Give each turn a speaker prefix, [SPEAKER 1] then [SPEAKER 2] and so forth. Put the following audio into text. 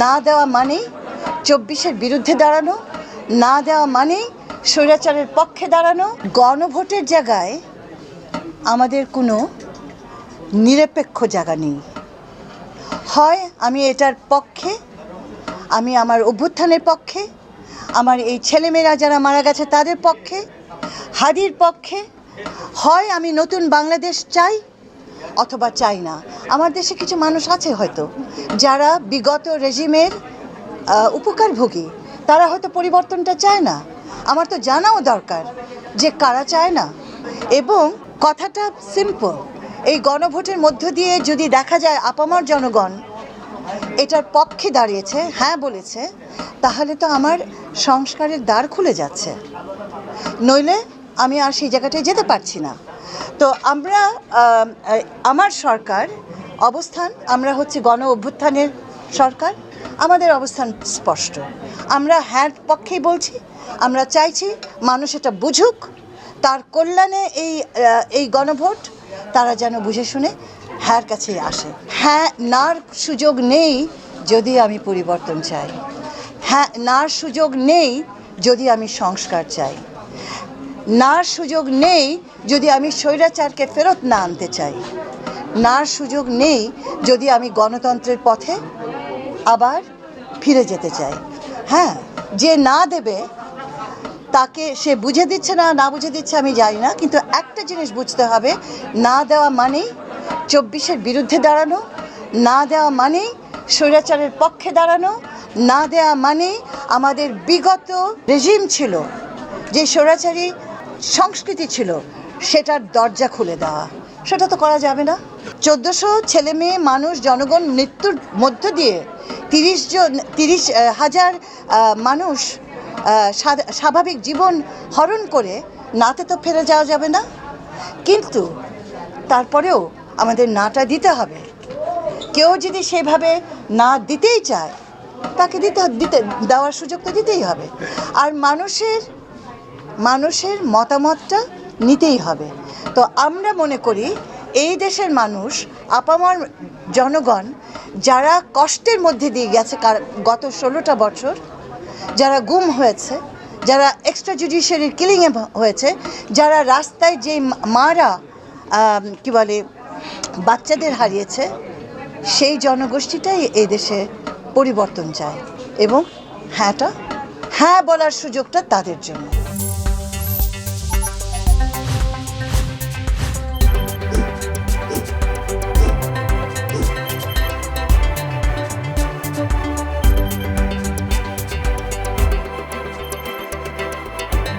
[SPEAKER 1] না দেওয়া মানেই ২৪-এর বিরুদ্ধে দাঁড়ানো, না দেওয়া মানেই স্বৈরাচারের পক্ষে দাঁড়ানো। গণভোটের জায়গায় আমাদের কোনো নিরপেক্ষ জায়গা নেই। হয় আমি এটার পক্ষে, আমি আমার অভ্যুত্থানের পক্ষে, আমার এই ছেলেমেয়েরা যারা মারা গেছে তাদের পক্ষে, হাদির পক্ষে। হয় আমি নতুন বাংলাদেশ চাই অথবা চাই না। আমার দেশে কিছু মানুষ আছে হয়তো যারা বিগত রেজিমের উপকারভোগী, তারা হয়তো পরিবর্তনটা চায় না। আমার তো জানাও দরকার যে কারা চায় না। এবং কথাটা সিম্পল, এই গণভোটের মধ্য দিয়ে যদি দেখা যায় আপামর জনগণ এটার পক্ষে দাঁড়িয়েছে, হ্যাঁ বলেছে, তাহলে তো আমার সংস্কারের দ্বার খুলে যাচ্ছে, নইলে আমি আর সেই জায়গাটায় যেতে পারছি না। তো আমরা আমার সরকার অবস্থান, আমরা হচ্ছে গণ অভ্যুত্থানের সরকার, আমাদের অবস্থান স্পষ্ট। আমরা হ্যাঁ পক্ষেই বলছি, আমরা চাইছি মানুষ এটা বুঝুক, তার কল্যাণে এই গণভোট তারা যেন বুঝে শুনে হ্যাঁর কাছে আসে। হ্যাঁ নার সুযোগ নেই যদি আমি পরিবর্তন চাই, হ্যাঁ নার সুযোগ নেই যদি আমি সংস্কার চাই, নার সুযোগ নেই যদি আমি স্বৈরাচারকে ফেরত না আনতে চাই, নার সুযোগ নেই যদি আমি গণতন্ত্রের পথে আবার ফিরে যেতে চাই। হ্যাঁ, যে না দেবে তাকে সে বুঝে দিচ্ছে না বুঝে দিচ্ছে আমি জানি না, কিন্তু একটা জিনিস বুঝতে হবে, না দেওয়া মানেই ২৪-এর বিরুদ্ধে দাঁড়ানো, না দেওয়া মানেই স্বৈরাচারের পক্ষে দাঁড়ানো, না দেওয়া মানেই আমাদের বিগত রেজিম ছিল, যে স্বৈরাচারী সংস্কৃতি ছিল, সেটার দরজা খুলে দেওয়া। সেটা তো করা যাবে না। ১৪০০ ছেলে মেয়ে মানুষ জনগণ মৃত্যুর মধ্য দিয়ে ৩০,০০০ মানুষ স্বাভাবিক জীবন হরণ করে নাতে তো ফিরে যাওয়া যাবে না। কিন্তু তারপরেও আমাদের নাটা দিতে হবে। কেউ যদি সেভাবে না দিতেই চায়, তাকে দেওয়ার সুযোগ তো দিতেই হবে। আর মানুষের মতামতটা নিতেই হবে। তো আমরা মনে করি এই দেশের মানুষ, আপামর জনগণ যারা কষ্টের মধ্যে দিয়ে গেছে গত ১৬টা বছর, যারা গুম হয়েছে, যারা এক্সট্রা জুডিশিয়ারি কিলিংয়ে হয়েছে, যারা রাস্তায় যে মারা কি বলে বাচ্চাদের হারিয়েছে, সেই জনগোষ্ঠীটাই এই দেশে পরিবর্তন চায়। এবং হ্যাঁ বলার সুযোগটা তাদের জন্য।